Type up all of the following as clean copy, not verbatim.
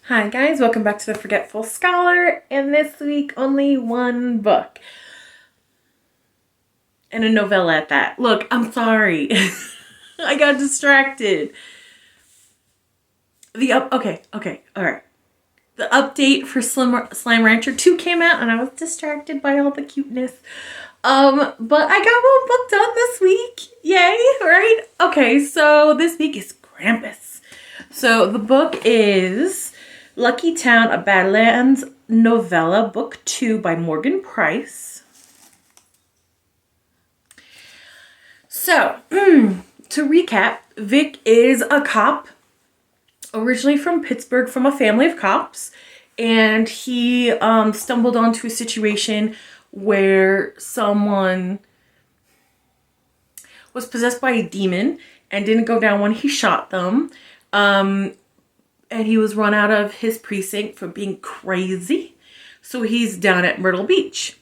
Hi guys, welcome back to the Forgetful Scholar, and this week only one book. And a novella at that. Look, I'm sorry. I got distracted. Okay, alright. The update for Slime Rancher 2 came out and I was distracted by all the cuteness. But I got one book done this week. Yay, right? Okay, so this week is Krampus. So the book is Lucky Town, a Badlands novella, book 2 by Morgan Price. So, to recap, Vic is a cop, originally from Pittsburgh, from a family of cops, and he stumbled onto a situation where someone was possessed by a demon and didn't go down when he shot them. And he was run out of his precinct for being crazy. So he's down at Myrtle Beach,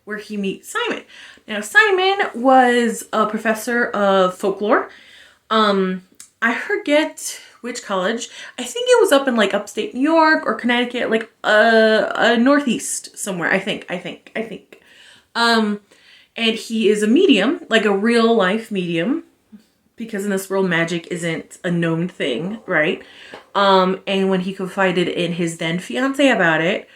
where he meets Simon. Now, Simon was a professor of folklore. I forget which college. I think it was up in like upstate New York or Connecticut, like northeast somewhere. I think. And he is a medium, like a real life medium, because in this world magic isn't a known thing, right? And when he confided in his then fiance about it,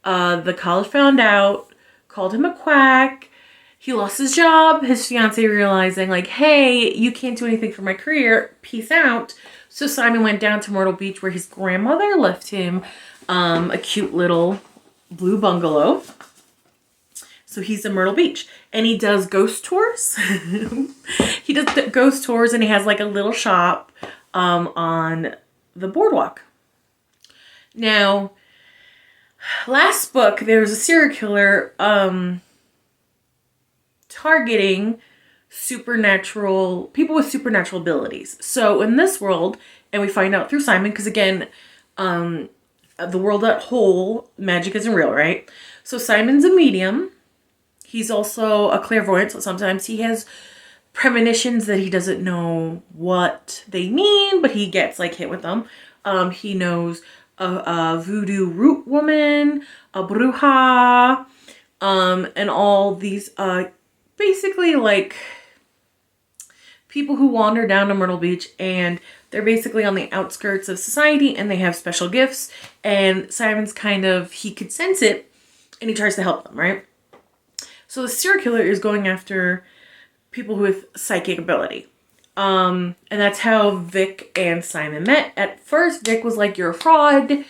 the college found out, called him a quack. He lost his job. His fiance realizing like, hey, you can't do anything for my career. Peace out. So Simon went down to Myrtle Beach where his grandmother left him a cute little blue bungalow. So he's in Myrtle Beach and he does ghost tours. He does ghost tours and he has like a little shop on the boardwalk. Now, last book, there was a serial killer targeting supernatural people with supernatural abilities. So in this world, and we find out through Simon, because again, the world at whole, magic isn't real, right? So Simon's a medium. He's also a clairvoyant, so sometimes he has premonitions that he doesn't know what they mean, but he gets like hit with them. He knows a voodoo root woman, a bruja, and all these basically like people who wander down to Myrtle Beach and they're basically on the outskirts of society and they have special gifts, and Simon's kind of, he could sense it and he tries to help them, right? So the serial killer is going after people with psychic ability. And that's how Vic and Simon met. At first, Vic was like, you're a fraud.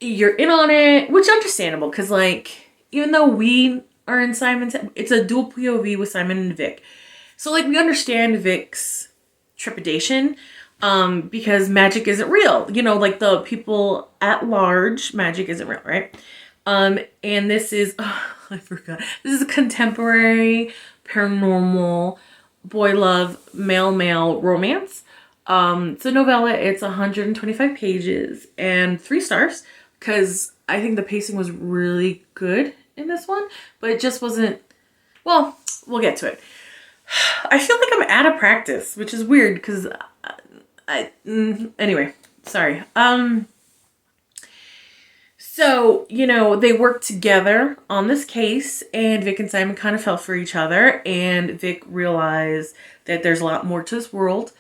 You're in on it. Which is understandable. Because like, even though we are in Simon's, it's a dual POV with Simon and Vic. So like, we understand Vic's trepidation. Because magic isn't real. You know, like the people at large, magic isn't real, right? And this is, I forgot. This is a contemporary, paranormal, boy love, male romance. It's a novella. It's 125 pages and 3 stars because I think the pacing was really good in this one, but it just wasn't, well, we'll get to it. I feel like I'm out of practice, which is weird because anyway, sorry. So, you know, they worked together on this case and Vic and Simon kind of fell for each other, and Vic realized that there's a lot more to this world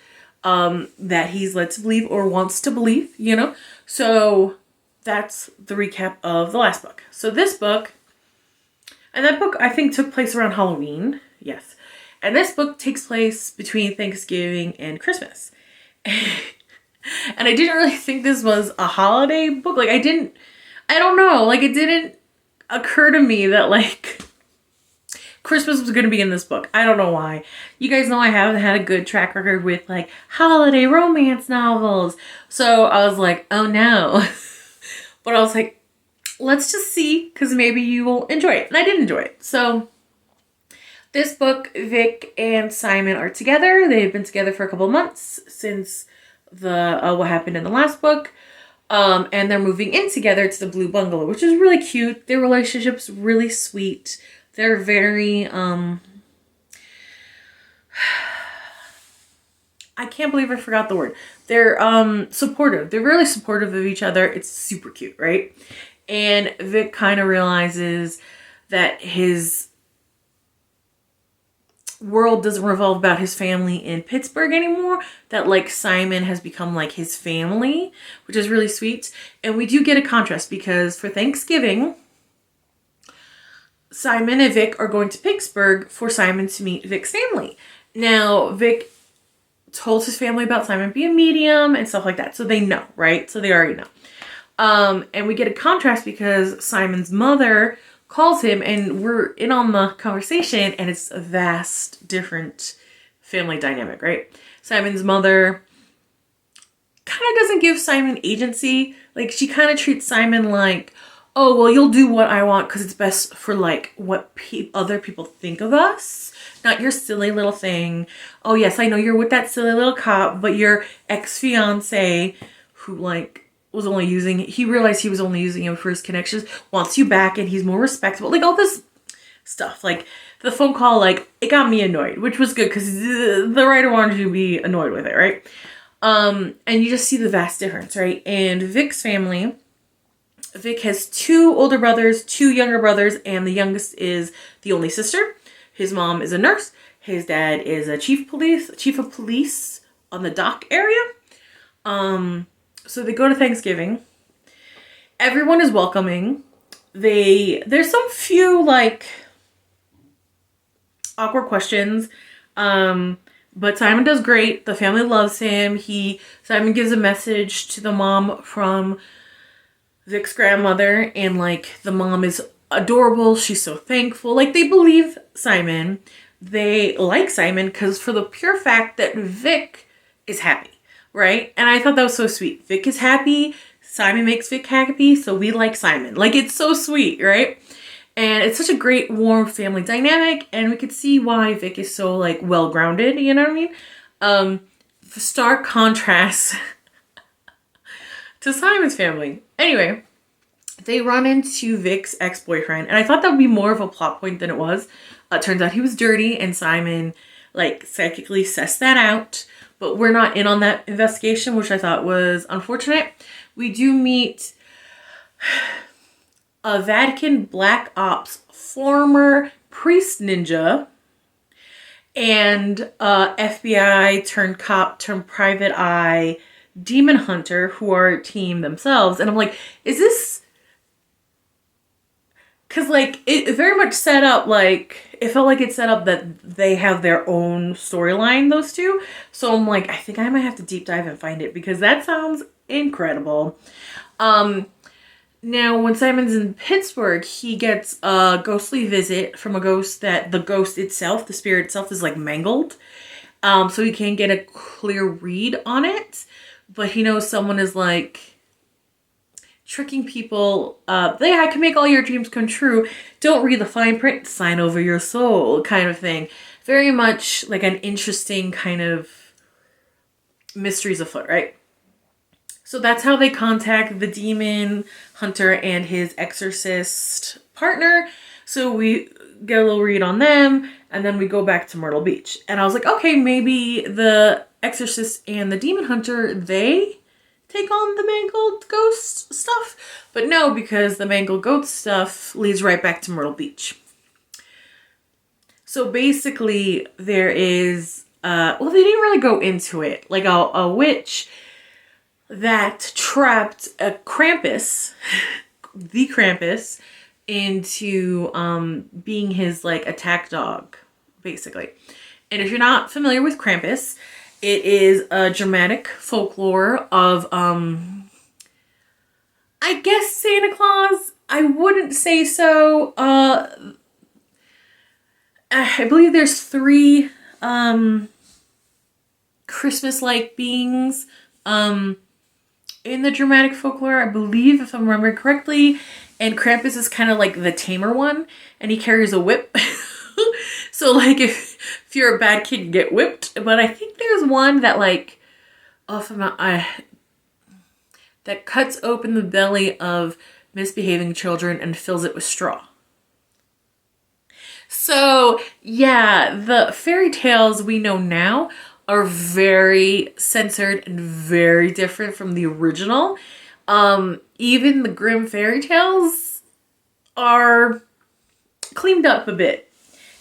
that he's led to believe or wants to believe, you know? So that's the recap of the last book. So this book, and that book I think took place around Halloween. Yes. And this book takes place between Thanksgiving and Christmas. And I didn't really think this was a holiday book. Like I don't know, like it didn't occur to me that like Christmas was going to be in this book. I don't know why. You guys know I haven't had a good track record with like holiday romance novels. So I was like, oh no. But I was like, let's just see, because maybe you will enjoy it. And I did enjoy it. So this book, Vic and Simon are together. They've been together for a couple of months since the what happened in the last book. And they're moving in together to the Blue Bungalow, which is really cute. Their relationship's really sweet. They're very, I I can't believe I forgot the word. They're supportive. They're really supportive of each other. It's super cute, right? And Vic kind of realizes that his world doesn't revolve about his family in Pittsburgh anymore, that like Simon has become like his family, which is really sweet. And we do get a contrast because for Thanksgiving, Simon and Vic are going to Pittsburgh for Simon to meet Vic's family. Now, Vic told his family about Simon being medium and stuff like that, so they know, right? So they already know. And we get a contrast because Simon's mother calls him, and we're in on the conversation, and it's a vast different family dynamic, right? Simon's mother kind of doesn't give Simon agency. Like, she kind of treats Simon like, oh, well, you'll do what I want because it's best for like what other people think of us, not your silly little thing. Oh yes, I know you're with that silly little cop, but your ex-fiance who like was only using, he realized he was only using him for his connections, wants you back and he's more respectable. Like all this stuff. Like the phone call, like it got me annoyed, which was good because the writer wanted you to be annoyed with it, right? And you just see the vast difference, right? And Vic's family, Vic has 2 older brothers, 2 younger brothers, and the youngest is the only sister. His mom is a nurse. His dad is a chief of police on the dock area. So they go to Thanksgiving. Everyone is welcoming. There's some few like awkward questions. But Simon does great. The family loves him. Simon gives a message to the mom from Vic's grandmother, and like the mom is adorable. She's so thankful. Like they believe Simon. They like Simon because for the pure fact that Vic is happy, right? And I thought that was so sweet. Vic is happy. Simon makes Vic happy, so we like Simon. Like it's so sweet, right? And it's such a great warm family dynamic, and we could see why Vic is so like well-grounded, you know what I mean? Stark contrast to Simon's family. Anyway, they run into Vic's ex-boyfriend, and I thought that would be more of a plot point than it was. Turns out he was dirty, and Simon like psychically sussed that out, but we're not in on that investigation, which I thought was unfortunate. We do meet a Vatican Black Ops former priest ninja and FBI turned cop turned private eye demon hunter who are a team themselves. And I'm like, is this... Because like it very much set up like... It felt like it set up that they have their own storyline, those two. So I'm like, I think I might have to deep dive and find it because that sounds incredible. Now, when Simon's in Pittsburgh, he gets a ghostly visit from a ghost that the ghost itself, the spirit itself, is like mangled. So he can't get a clear read on it. But he knows someone is like tricking people. I can make all your dreams come true. Don't read the fine print, sign over your soul kind of thing. Very much like an interesting kind of mysteries afoot, right? So that's how they contact the demon hunter and his exorcist partner. So we get a little read on them, and then we go back to Myrtle Beach. And I was like, okay, maybe the exorcist and the demon hunter, they take on the mangled ghost stuff. But no, because the mangled ghost stuff leads right back to Myrtle Beach. So basically there is, well, they didn't really go into it. Like a witch that trapped a Krampus, the Krampus, into being his like attack dog, basically. And if you're not familiar with Krampus, it is a Germanic folklore of I guess Santa Claus. I wouldn't say so. I believe there's 3 Christmas-like beings in the Germanic folklore, I believe, if I'm remembering correctly. And Krampus is kind of like the tamer one, and he carries a whip. So like if you're a bad kid, you get whipped. But I think there's one that like, that cuts open the belly of misbehaving children and fills it with straw. So yeah, the fairy tales we know now are very censored and very different from the original. Even the Grimm fairy tales are cleaned up a bit.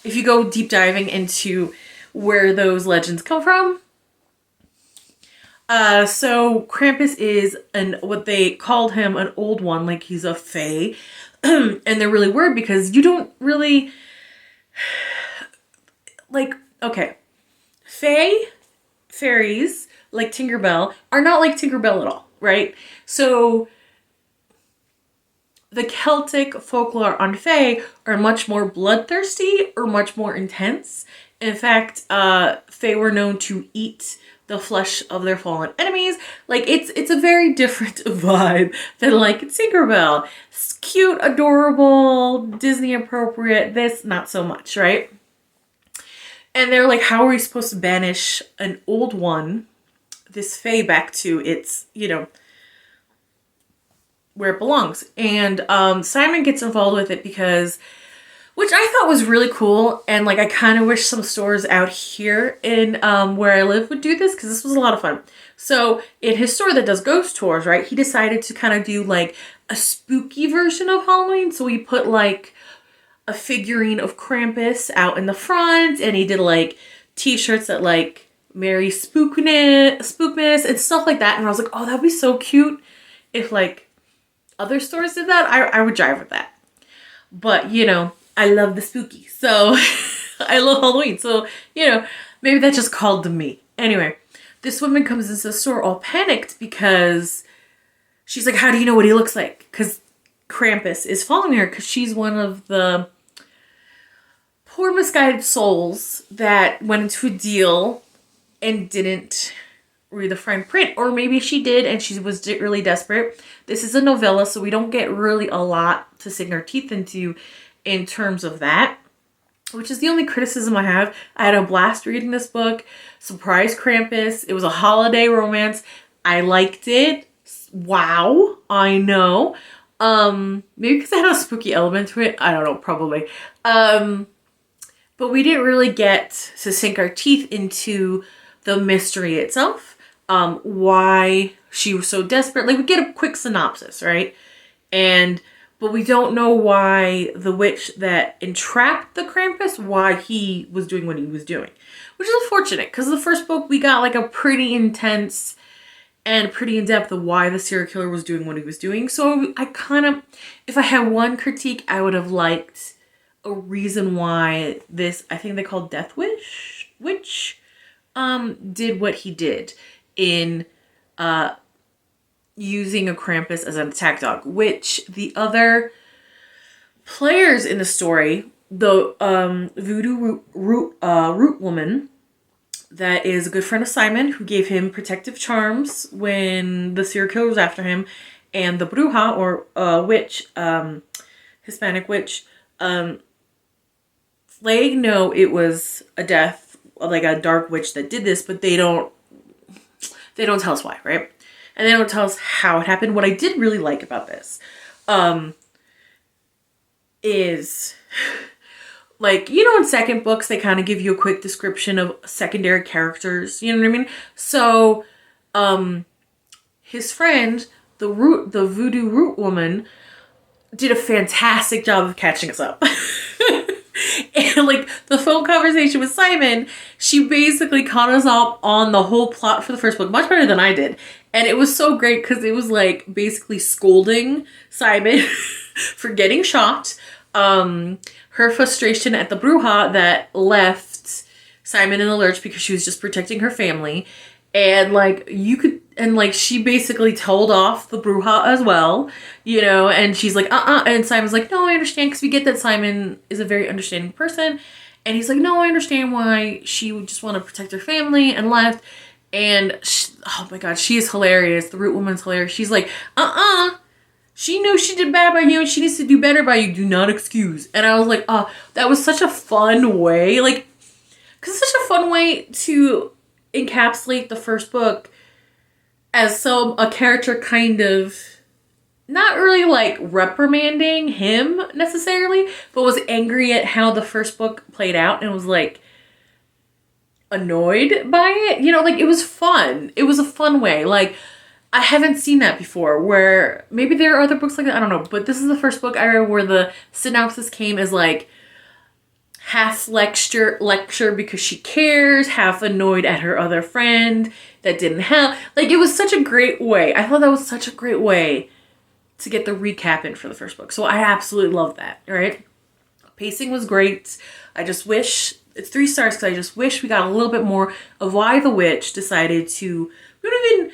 If you go deep diving into where those legends come from. So Krampus is what they called him, an old one, like he's a fae. And they're really worried because you don't really, like, okay. Fairies, like Tinkerbell, are not like Tinkerbell at all, right? So the Celtic folklore on fae are much more bloodthirsty or much more intense. In fact, fae were known to eat the flesh of their fallen enemies. Like, it's a very different vibe than like Tinkerbell. It's cute, adorable, Disney appropriate. This, not so much, right? And they're like, how are we supposed to banish an old one, this fae, back to its, where it belongs? And Simon gets involved with it because, which I thought was really cool, and like I kind of wish some stores out here in where I live would do this, because this was a lot of fun. So in his store that does ghost tours, right, he decided to kind of do like a spooky version of Halloween. So he put like a figurine of Krampus out in the front, and he did like t-shirts that like Merry Spookmas and stuff like that. And I was like, oh, that'd be so cute if like other stores did that. I would drive with that. But I love the spooky, so I love Halloween, so maybe that just called to me. Anyway, this woman comes into the store all panicked because she's like, how do you know what he looks like? Because Krampus is following her, because she's one of the poor misguided souls that went into a deal and didn't read the fine print. Or maybe she did and she was really desperate. This is a novella, so we don't get really a lot to sink our teeth into in terms of that, which is the only criticism I have. I had a blast reading this book. Surprise Krampus. It was a holiday romance. I liked it. Wow, I know. Maybe because it had a spooky element to it. I don't know, probably. But we didn't really get to sink our teeth into the mystery itself. Why she was so desperate. Like, we get a quick synopsis, right? But we don't know why the witch that entrapped the Krampus, why he was doing what he was doing. Which is unfortunate, because the first book we got like a pretty intense and pretty in-depth of why the serial killer was doing what he was doing. So I kind of, if I had one critique, I would have liked a reason why this, I think they called Death Witch, did what he did in using a Krampus as an attack dog, which the other players in the story, the voodoo root woman that is a good friend of Simon, who gave him protective charms when the serial killer was after him, and the bruja, or witch, Hispanic witch, they know it was a death, like a dark witch that did this, but they don't tell us why, right? And they don't tell us how it happened. What I did really like about this is, like, in second books, they kind of give you a quick description of secondary characters. You know what I mean? So, his friend, the voodoo root woman, did a fantastic job of catching us up. And like the phone conversation with Simon, she basically caught us up on the whole plot for the first book, much better than I did. And it was so great because it was like basically scolding Simon for getting shot. Her frustration at the bruja that left Simon in the lurch because she was just protecting her family. And like she basically told off the bruja as well, and she's like, and Simon's like, no, I understand, because we get that Simon is a very understanding person. And he's like, no, I understand why she would just want to protect her family, and left. And oh my God, she is hilarious. The root woman's hilarious. She's like, she knew she did bad by you and she needs to do better by you. Do not excuse. And I was like, that was such a fun way. Like, because it's such a fun way to encapsulate the first book as a character kind of not really like reprimanding him necessarily, but was angry at how the first book played out, and was like, annoyed by it. You know, like, it was fun. It was a fun way. Like, I haven't seen that before, where maybe there are other books like that, I don't know, but this is the first book I read where the synopsis came as like half lecture because she cares, half annoyed at her other friend that didn't help. Like, it was such a great way. I thought that was such a great way to get the recap in for the first book. So I absolutely love that, right? Pacing was great. I just wish, it's 3 stars because I just wish we got a little bit more of why the witch decided to, we don't even,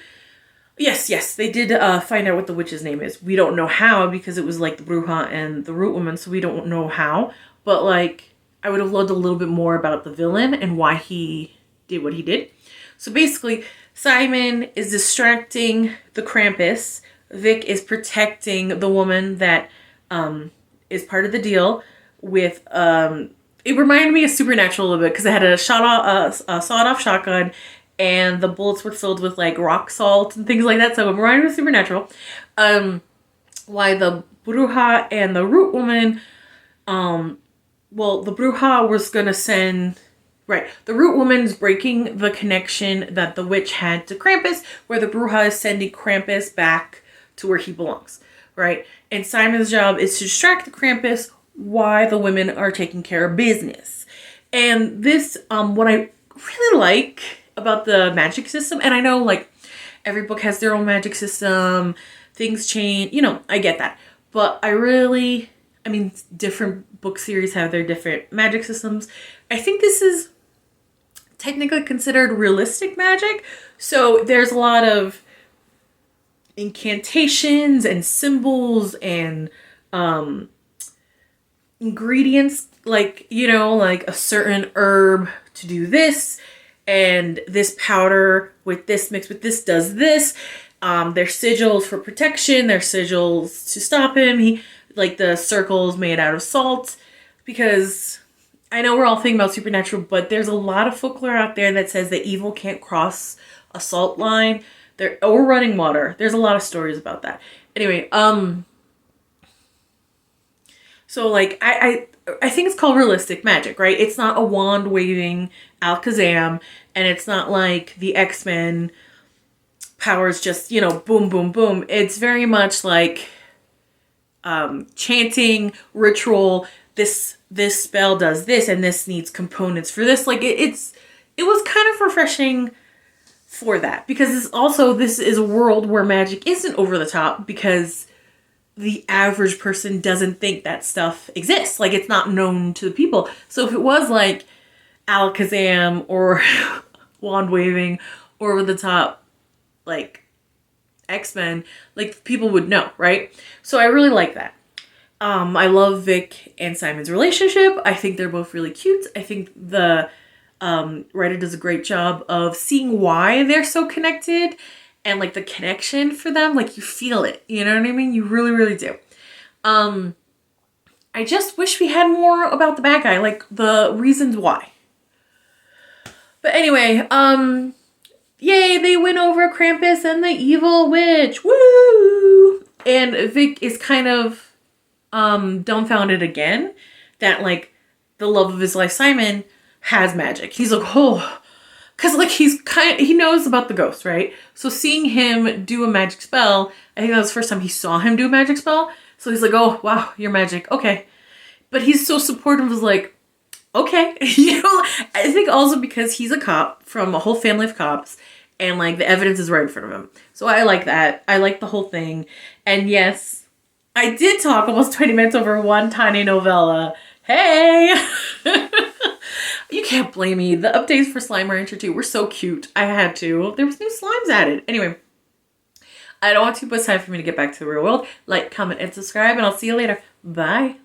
yes, they did find out what the witch's name is. We don't know how because it was like the Bruja and the Root Woman, so we don't know how. But like, I would have loved a little bit more about the villain and why he did what he did. So basically, Simon is distracting the Krampus. Vic is protecting the woman that is part of the deal with... it reminded me of Supernatural a little bit because it had a sawed-off shotgun and the bullets were filled with like rock salt and things like that. So it reminded me of Supernatural. Why the Bruja and the Root Woman... well, the Bruja was gonna send... Right, the Root Woman's breaking the connection that the witch had to Krampus, where the Bruja is sending Krampus back to where he belongs, right? And Simon's job is to distract the Krampus while the women are taking care of business. And this, what I really like about the magic system, and I know like every book has their own magic system, things change, you know, I get that. But I mean, different book series have their different magic systems. I think this is technically considered realistic magic. So there's a lot of incantations and symbols and ingredients, like, you know, like a certain herb to do this, and this powder with this mixed with this does this. There's sigils for protection, there's sigils to stop him. He, like, the circles made out of salt, because I know we're all thinking about Supernatural, but there's a lot of folklore out there that says that evil can't cross a salt line. Or running water. There's a lot of stories about that. Anyway, so like I think it's called realistic magic, right? It's not a wand waving Alakazam, and it's not like the X-Men powers just, you know, boom, boom, boom. It's very much like chanting, ritual. This spell does this, and this needs components for this. Like it was kind of refreshing for that, because this is a world where magic isn't over the top, because the average person doesn't think that stuff exists. Like, it's not known to the people. So if it was like Alakazam or wand waving or over the top like X-Men, like, people would know, right? So I really like that. I love Vic and Simon's relationship. I think they're both really cute. I think the writer does a great job of seeing why they're so connected, and like the connection for them, like, you feel it, you know what I mean? You really, really do. I just wish we had more about the bad guy, like the reasons why. But anyway, yay, they win over Krampus and the evil witch. Woo! And Vic is kind of dumbfounded again that, like, the love of his life, Simon, has magic. He's like, oh, because like he knows about the ghost, right? So seeing him do a magic spell, I think that was the first time he saw him do a magic spell. So he's like, oh wow, you're magic, okay. But he's so supportive, was like, okay. You know, I think also because he's a cop from a whole family of cops, and like the evidence is right in front of him. So I like that. I like the whole thing. And yes, I did talk almost 20 minutes over one tiny novella. Hey! You can't blame me. The updates for Slime Rancher 2 were so cute. I had to. There was new slimes added. Anyway, I don't want to, but it's time for me to get back to the real world. Like, comment, and subscribe, and I'll see you later. Bye.